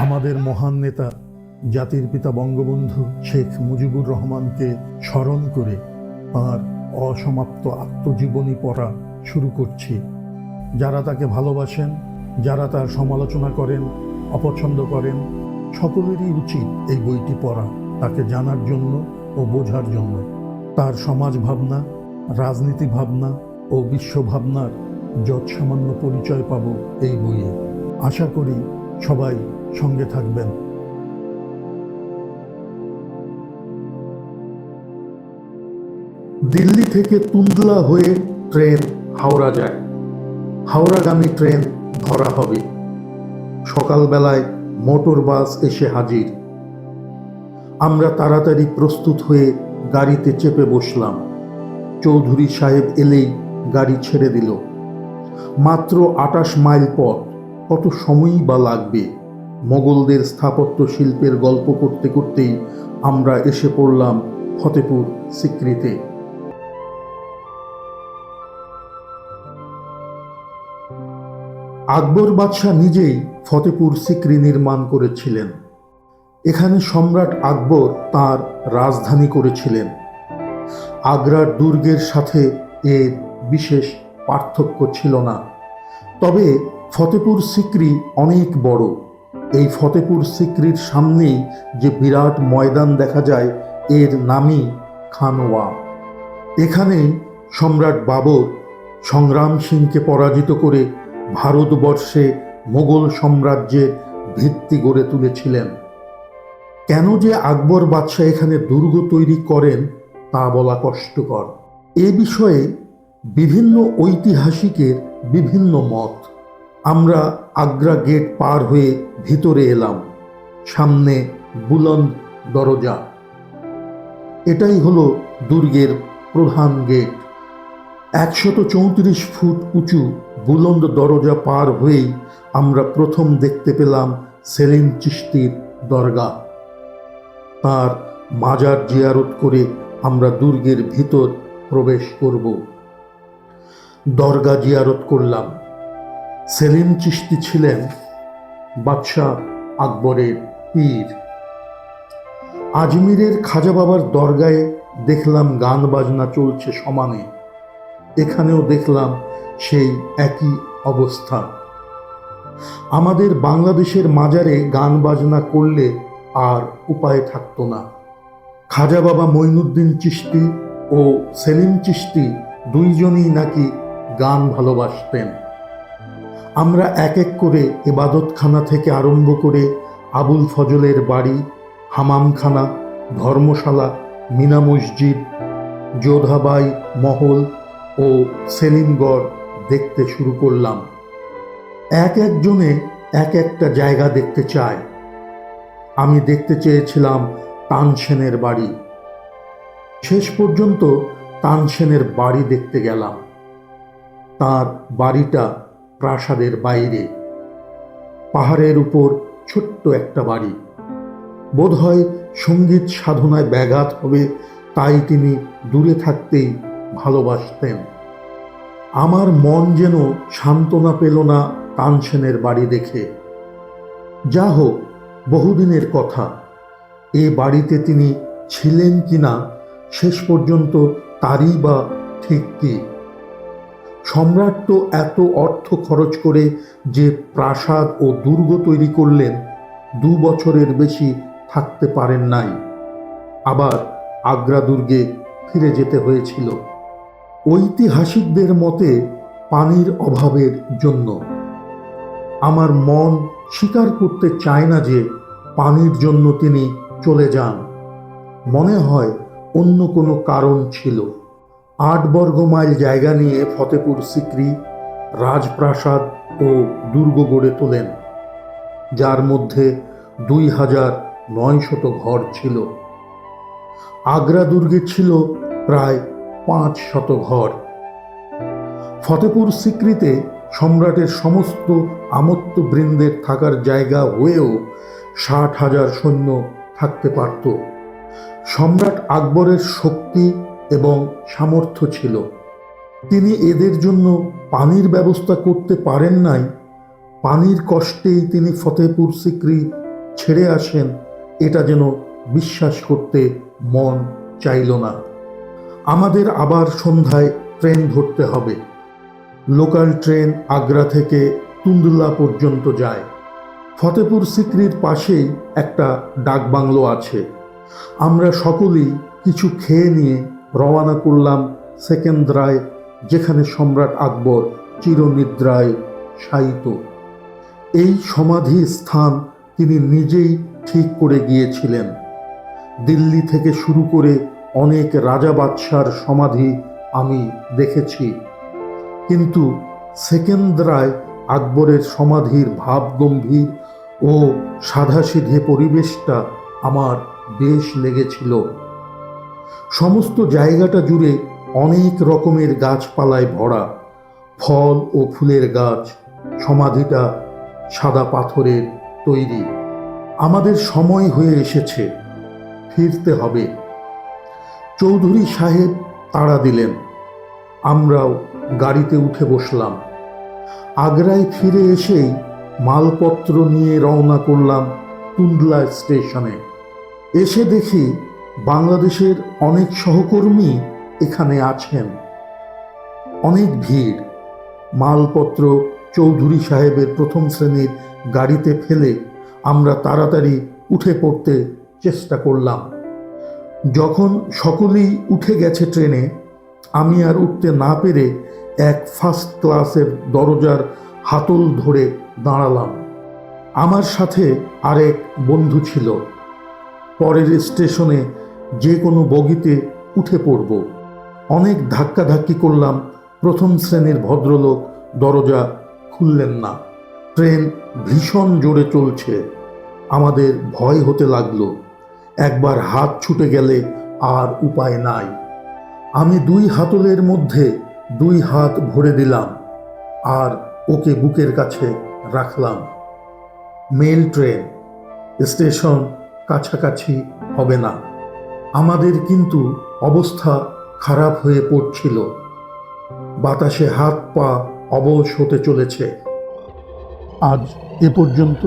আমাদের মহান নেতা জাতির পিতা বঙ্গবন্ধু শেখ মুজিবুর রহমানকে স্মরণ করে তাঁর অসমাপ্ত আত্মজীবনী পড়া শুরু করছি। যারা তাকে ভালোবাসেন, যারা তার সমালোচনা করেন, অপছন্দ করেন, সকলেরই উচিত এই বইটি পড়া, তাকে জানার জন্য ও বোঝার জন্য। তার সমাজ ভাবনা, রাজনীতি ভাবনা ও বিশ্ব ভাবনার যৎসামান্য পরিচয় পাব এই বইয়ে। আশা করি সবাই সঙ্গে থাকবেন। দিল্লি থেকে তুন্দলা হয়ে ট্রেন হাওড়া যায়। হাওড়াগামী ট্রেন ধরা হবে। সকালবেলায় মোটর বাস এসে হাজির। আমরা তাড়াতাড়ি প্রস্তুত হয়ে গাড়িতে চেপে বসলাম। চৌধুরী সাহেব এলেই গাড়ি ছেড়ে দিল। মাত্র 28 মাইল পথ, কত সময়ই বা লাগবে। মোগলদের স্থাপত্য শিল্পের গল্প করতে করতেই আমরা এসে পড়লাম ফতেপুর সিক্রিতে। আকবর বাদশাহ নিজেই ফতেপুর সিক্রি নির্মাণ করেছিলেন। এখানে সম্রাট আকবর তার রাজধানী করেছিলেন। আগ্রার দুর্গের সাথে এর বিশেষ পার্থক্য ছিল না। তবে ফতেপুর সিক্রি অনেক বড়। এই ফতেপুর সিক্রির সামনেই যে বিরাট ময়দান দেখা যায়, এর নামই খানওয়া। এখানেই সম্রাট বাবর সংগ্রাম সিংকে পরাজিত করে ভারতবর্ষে মোগল সাম্রাজ্যের ভিত্তি গড়ে তুলেছিলেন। কেন যে আকবর বাদশাহ এখানে দুর্গ তৈরি করেন তা বলা কষ্টকর। এ বিষয়ে বিভিন্ন ঐতিহাসিকের বিভিন্ন মত। আমরা আগ্রা গেট পার হয়ে ভিতরে এলাম। সামনে বুলন্দ দরজা। এটাই হলো দুর্গের প্রধান গেট। 134 ফুট উঁচু বুলন্দ দরজা পার হয়েই আমরা প্রথম দেখতে পেলাম সেলিম চিশতির দরগা। তার মাজার জিয়ারত করে আমরা দুর্গের ভিতর প্রবেশ করব। দরগা জিয়ারত করলাম। সেলিম চিশতি ছিলেন বাদশাহ আকবরের পীর। আজমিরের খাজা বাবার দরগায় দেখলাম গান বাজনা চলছে সমানে। এখানেও দেখলাম সেই একই অবস্থা। আমাদের বাংলাদেশের মাজারে গান বাজনা করলে আর উপায় থাকতো না। খাজা বাবা মঈনুদ্দিন চিশতি ও সেলিম চিশতি দুইজনই নাকি গান ভালোবাসতেন। আমরা এক এক করে ইবাদতখানা থেকে আরম্ভ করে আবুল ফজলের বাড়ি, হামামখানা, ধর্মশালা, মিনা মসজিদ, যোধাবাই মহল ও সেলিমগড় দেখতে শুরু করলাম। এক একজনে এক একটা জায়গা দেখতে চায়। আমি দেখতে চেয়েছিলাম তানসেনের বাড়ি। শেষ পর্যন্ত তানসেনের বাড়ি দেখতে গেলাম। তার বাড়িটা প্রাসাদের বাইরে, পাহাড়ের উপর ছোট্ট একটা বাড়ি। বোধহয় সঙ্গীত সাধনায় ব্যাঘাত হবে, তাই তিনি দূরে থাকতেই ভালোবাসতেন। আমার মন যেন সান্ত্বনা পেল না তানসেনের বাড়ি দেখে। যা হোক, বহুদিনের কথা। এ বাড়িতে তিনি ছিলেন কিনা শেষ পর্যন্ত তারই বা ঠিক কি। সম্রাট তো এত অর্থ খরচ করে যে প্রাসাদ ও দুর্গ তৈরি করলেন, 2 বছরের বেশি থাকতে পারেন নাই। আবার আগ্রা দুর্গে ফিরে যেতে হয়েছিল ঐতিহাসিকদের মতে পানির অভাবের জন্য। আমার মন স্বীকার করতে চায় না যে পানির জন্য তিনি চলে যান। মনে হয় অন্য কোনো কারণ ছিল। 8 বর্গ মাইল জায়গা নিয়ে ফতেপুর সিক্রি রাজপ্রাসাদ ও দুর্গ গড়ে তোলেন, যার মধ্যে 2900 ঘর ছিল। আগ্রা দুর্গে ছিল প্রায় 500 ঘর। ফতেপুর সিক্রিতে সম্রাটের সমস্ত আমত্তবৃন্দের থাকার জায়গা হয়েও 60,000 সৈন্য থাকতে পারত। সম্রাট আকবরের শক্তি এবং সামর্থ্য ছিল। তিনি এদের জন্য পানির ব্যবস্থা করতে পারেন নাই, পানির কষ্টেই তিনি ফতেপুর সিক্রি ছেড়ে আসেন, এটা যেন বিশ্বাস করতে মন চাইল না। আমাদের আবার সন্ধ্যায় ট্রেন ধরতে হবে। লোকাল ট্রেন আগ্রা থেকে তুন্দুলা পর্যন্ত যায়। ফতেপুর সিক্রির পাশেই একটা ডাকবাংলো আছে। আমরা সকলেই কিছু খেয়ে নিয়ে রওনা করলাম সেকেন্দ্রায়, যেখানে সম্রাট আকবর চিরনিদ্রায় শায়িত। এই সমাধি স্থান তিনি নিজেই ঠিক করে গিয়েছিলেন। দিল্লি থেকে শুরু করে অনেক রাজা বাদশার সমাধি আমি দেখেছি, কিন্তু সেকেন্দ্রায় আকবরের সমাধির ভাবগম্ভীর ও সাধাসিধে পরিবেশটা আমার বেশ লেগেছিল। সমস্ত জায়গাটা জুড়ে অনেক রকমের গাছপালায় ভরা, ফল ও ফুলের গাছ। সমাধিটা সাদা পাথরের তৈরি। আমাদের সময় হয়ে এসেছে, ফিরতে হবে। চৌধুরী সাহেব তাড়া দিলেন। আমরাও গাড়িতে উঠে বসলাম। আগ্রায় ফিরে এসেই মালপত্র নিয়ে রওনা করলাম তুন্দলা স্টেশনে। এসে দেখি বাংলাদেশের অনেক সহকর্মী এখানে আছেন। অনেক ভিড়। মালপত্র চৌধুরী সাহেবের প্রথম শ্রেণীর গাড়িতে ফেলে আমরা তাড়াতাড়ি উঠে পড়তে চেষ্টা করলাম। যখন সকলেই উঠে গেছে ট্রেনে, আমি আর উঠতে না পেরে এক ফার্স্ট ক্লাসের দরজার হাতল ধরে দাঁড়ালাম। আমার সাথে আরেক বন্ধু ছিল। পরের স্টেশনে যে কোনো বগিতে উঠে পড়ব। অনেক ধাক্কাধাক্কি করলাম, প্রথম শ্রেণীর ভদ্রলোক দরজা খুললেন না। ট্রেন ভীষণ জোরে চলছে। আমাদের ভয় হতে লাগলো। একবার হাত ছুটে গেলে আর উপায় নাই। আমি দুই হাতলের মধ্যে দুই হাত ভরে দিলাম আর ওকে বুকের কাছে রাখলাম। মেল ট্রেন, স্টেশন কাছাকাছি হবে না। আমাদের কিন্তু অবস্থা খারাপ হয়ে পড়ছিল। বাতাসে হাত পা অবশ হতে চলেছে। আজ এ পর্যন্ত।